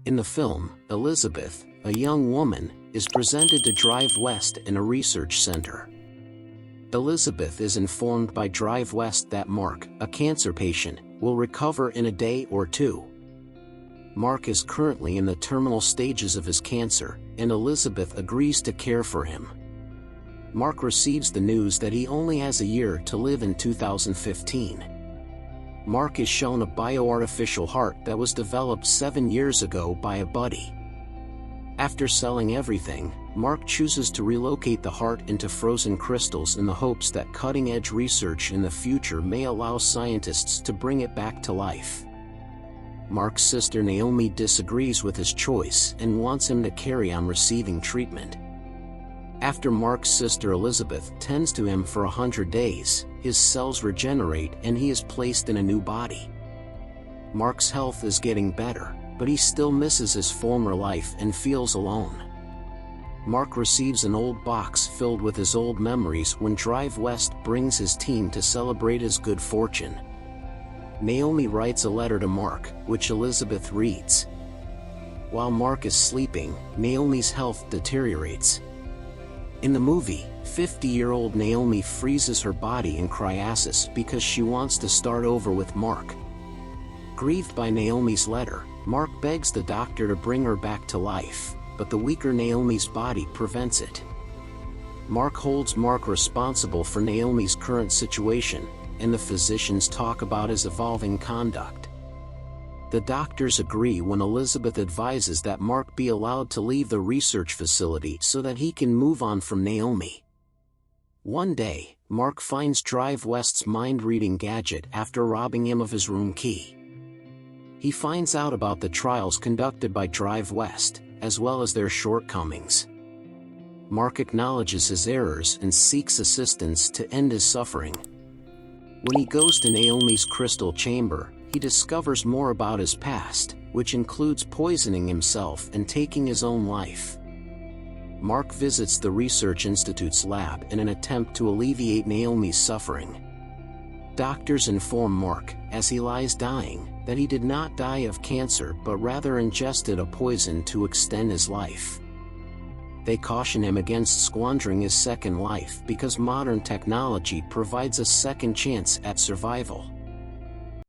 In the film, Elizabeth, a young woman, is presented to Drive West in a research center. Elizabeth is informed by Drive West that Mark, a cancer patient, will recover in a day or two. Mark is currently in the terminal stages of his cancer, and Elizabeth agrees to care for him. Mark receives the news that he only has a year to live in 2015. Mark is shown a bioartificial heart that was developed 7 years ago by a buddy. After selling everything, Mark chooses to relocate the heart into frozen crystals in the hopes that cutting-edge research in the future may allow scientists to bring it back to life. Mark's sister Naomi disagrees with his choice and wants him to carry on receiving treatment. After Mark's sister Elizabeth tends to him for 100 days, his cells regenerate and he is placed in a new body. Mark's health is getting better, but he still misses his former life and feels alone. Mark receives an old box filled with his old memories when Drive West brings his team to celebrate his good fortune. Naomi writes a letter to Mark, which Elizabeth reads. While Mark is sleeping, Naomi's health deteriorates. In the movie, 50-year-old Naomi freezes her body in cryostasis because she wants to start over with Mark. Grieved by Naomi's letter, Mark begs the doctor to bring her back to life, but the weaker Naomi's body prevents it. Mark holds Mark responsible for Naomi's current situation, and the physicians talk about his evolving conduct. The doctors agree when Elizabeth advises that Mark be allowed to leave the research facility so that he can move on from Naomi. One day, Mark finds Drive West's mind-reading gadget after robbing him of his room key. He finds out about the trials conducted by Drive West, as well as their shortcomings. Mark acknowledges his errors and seeks assistance to end his suffering. When he goes to Naomi's crystal chamber, he discovers more about his past, which includes poisoning himself and taking his own life. Mark visits the Research Institute's lab in an attempt to alleviate Naomi's suffering. Doctors inform Mark, as he lies dying, that he did not die of cancer but rather ingested a poison to extend his life. They caution him against squandering his second life because modern technology provides a second chance at survival.